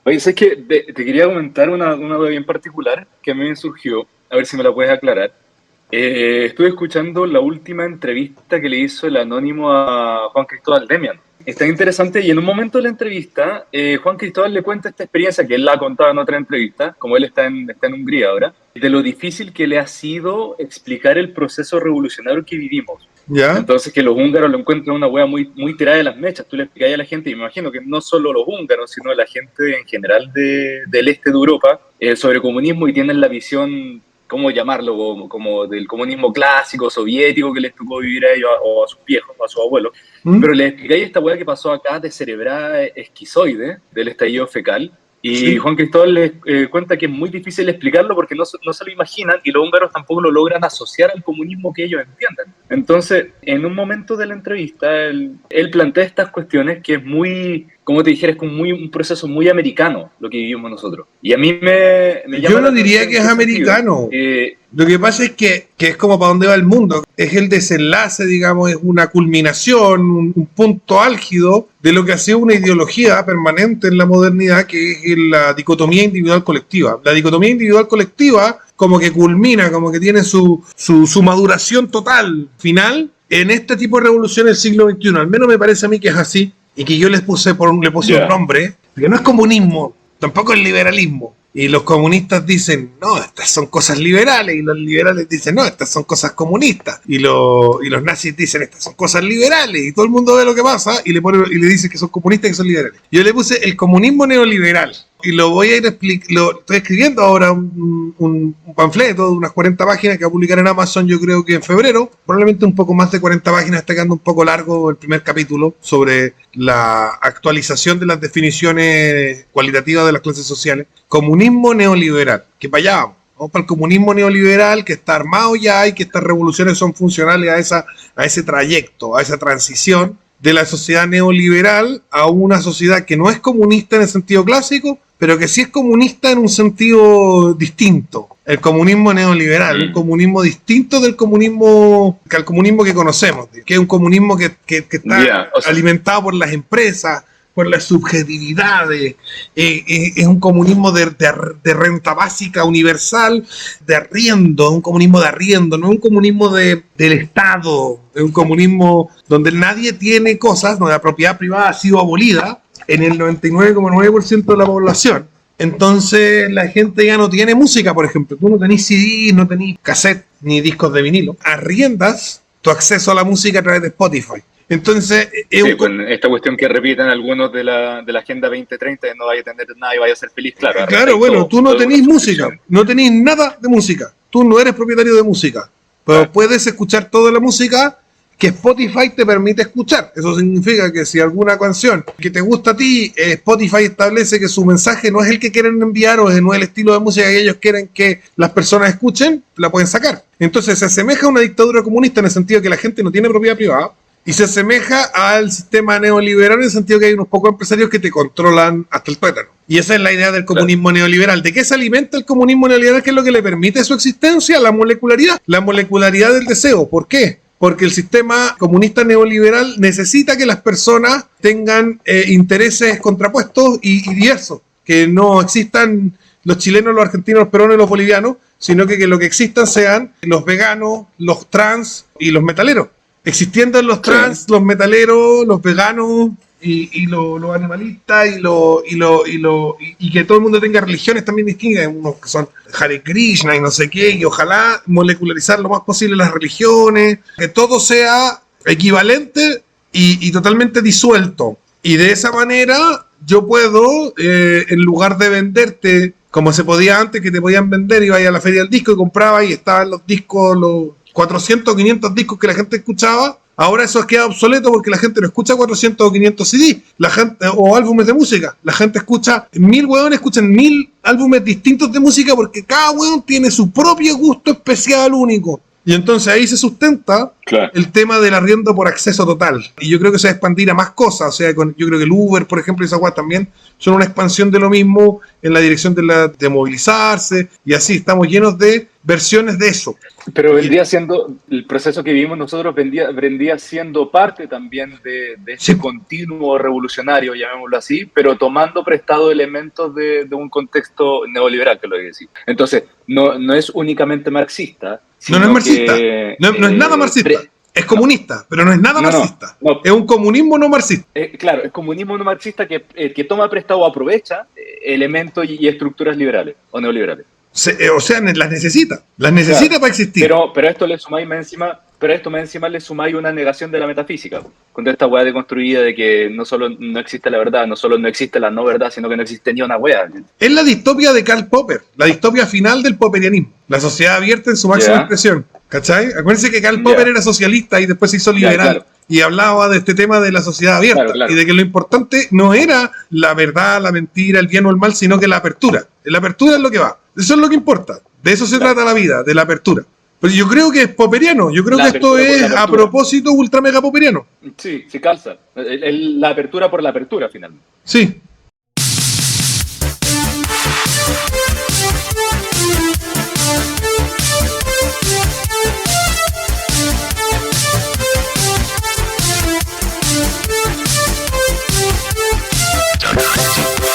Oye, ¿sabes qué? Te quería comentar una duda bien particular que a mí me surgió, a ver si me la puedes aclarar. Estuve escuchando la última entrevista que le hizo el anónimo a Juan Cristóbal Demian. Está interesante y en un momento de la entrevista, Juan Cristóbal le cuenta esta experiencia que él la ha contado en otra entrevista, como él está en Hungría ahora, de lo difícil que le ha sido explicar el proceso revolucionario que vivimos. ¿Ya? Entonces que los húngaros lo encuentran una wea muy tirada de las mechas. Tú le explicas a la gente, y me imagino que no solo los húngaros, sino la gente en general del este de Europa, sobre comunismo y tienen la visión, ¿cómo llamarlo? Como del comunismo clásico, soviético que les tocó vivir a ellos o a sus viejos, a sus abuelos. ¿Mm? Pero les explicáis esta wea que pasó acá de cerebrada esquizoide, del estallido fecal. Y Sí. Juan Cristóbal les cuenta que es muy difícil explicarlo porque no se lo imaginan y los húngaros tampoco lo logran asociar al comunismo que ellos entienden. Entonces, en un momento de la entrevista, él plantea estas cuestiones que es muy, como te dijera, es como un proceso muy americano lo que vivimos nosotros. Y a mí me Yo llama la no diría atención que en es qué sentido. americano. Lo que pasa es que es como para dónde va el mundo. Es el desenlace, digamos, es una culminación, un punto álgido de lo que ha sido una ideología permanente en la modernidad, que es la dicotomía individual-colectiva. La dicotomía individual-colectiva como que culmina, como que tiene su maduración total, final, en este tipo de revolución del siglo XXI. Al menos me parece a mí que es así, y que yo le puse un nombre, que no es comunismo, tampoco es liberalismo. Y los comunistas dicen, no, estas son cosas liberales. Y los liberales dicen, no, estas son cosas comunistas. Y los nazis dicen, estas son cosas liberales. Y todo el mundo ve lo que pasa y le dice que son comunistas y que son liberales. Yo le puse el comunismo neoliberal. Y lo voy a ir explicando. Estoy escribiendo ahora un panfleto de unas 40 páginas que va a publicar en Amazon, yo creo que en febrero. Probablemente un poco más de 40 páginas, está quedando un poco largo el primer capítulo sobre la actualización de las definiciones cualitativas de las clases sociales. Comunismo neoliberal, que para allá vamos. Vamos para el comunismo neoliberal que está armado ya y que estas revoluciones son funcionales a ese trayecto, a esa transición de la sociedad neoliberal a una sociedad que no es comunista en el sentido clásico, pero que sí es comunista en un sentido distinto. El comunismo neoliberal, un comunismo distinto del comunismo que al comunismo que conocemos, que es un comunismo que está alimentado por las empresas, por las subjetividades, es un comunismo de renta básica universal, de arriendo, un comunismo de arriendo, no es un comunismo del Estado, es un comunismo donde nadie tiene cosas, donde la propiedad privada ha sido abolida en el 99,9% de la población. Entonces la gente ya no tiene música, por ejemplo. Tú no tenés CD, no tenés cassette ni discos de vinilo. Arriendas tu acceso a la música a través de Spotify. Entonces, sí, con esta cuestión que repiten algunos de la Agenda 2030, de no vaya a tener nada y vaya a ser feliz, claro. Claro, bueno, tú no tenés música, no tenés nada de música. Tú no eres propietario de música, pero puedes escuchar toda la música que Spotify te permite escuchar. Eso significa que si alguna canción que te gusta a ti, Spotify establece que su mensaje no es el que quieren enviar o no es el estilo de música que ellos quieren que las personas escuchen, la pueden sacar. Entonces se asemeja a una dictadura comunista en el sentido que la gente no tiene propiedad privada, y se asemeja al sistema neoliberal en el sentido que hay unos pocos empresarios que te controlan hasta el tuétano. Y esa es la idea del comunismo neoliberal. ¿De qué se alimenta el comunismo neoliberal? ¿Qué es lo que le permite su existencia? La molecularidad del deseo. ¿Por qué? Porque el sistema comunista neoliberal necesita que las personas tengan intereses contrapuestos y diversos, que no existan los chilenos, los argentinos, los peruanos y los bolivianos, sino que lo que existan sean los veganos, los trans y los metaleros. Existiendo los trans, los metaleros, los veganos y los animalistas y que todo el mundo tenga religiones también distintas, unos que son Hare Krishna y no sé qué, y ojalá molecularizar lo más posible las religiones, que todo sea equivalente y totalmente disuelto. Y de esa manera yo puedo, en lugar de venderte como se podía antes, que te podían vender, iba a la feria del disco y compraba y estaban los discos, los 400 o 500 discos que la gente escuchaba. Ahora eso queda obsoleto porque la gente no escucha 400 o 500 CD o álbumes de música. La gente escucha, 1000 hueones escuchan 1000 álbumes distintos de música porque cada hueón tiene su propio gusto especial único. Y entonces ahí se sustenta Claro. el tema del arriendo por acceso total. Y yo creo que se va a expandir a más cosas. O sea, yo creo que el Uber, por ejemplo, y esa guay también son una expansión de lo mismo en la dirección de movilizarse. Y así, estamos llenos de versiones de eso. Pero vendría siendo, el proceso que vivimos nosotros vendría siendo parte también de ese Sí. continuo revolucionario, llamémoslo así, pero tomando prestado elementos de un contexto neoliberal, que es lo que decís. Entonces, no es únicamente marxista, No, no es sino marxista. que... No es nada marxista. Es comunista, pero no es nada marxista. no. Es un comunismo no marxista. Claro, es comunismo no marxista que toma prestado o aprovecha elementos y estructuras liberales o neoliberales. O sea, las necesita. Las necesita Claro, para existir. pero esto le sumáis más encima, pero esto más encima le sumáis una negación de la metafísica. Con toda esta weá deconstruida de que no solo no existe la verdad, no solo no existe la no verdad, sino que no existe ni una weá. Es la distopia de Karl Popper, la distopia final del popperianismo. La sociedad abierta en su máxima Ya. expresión. ¿Cachai? Acuérdense que Karl Ya. Popper era socialista y después se hizo liberal. claro. Y hablaba de este tema de la sociedad abierta. Claro. Y de que lo importante no era la verdad, la mentira, el bien o el mal, sino que la apertura. La apertura es lo que va. Eso es lo que importa. De eso se trata la vida, de la apertura. Pero yo creo que es popperiano. Yo creo La que esto apertura por la es a apertura. propósito ultra mega popperiano. Sí, calza. La apertura por la apertura, finalmente. Sí.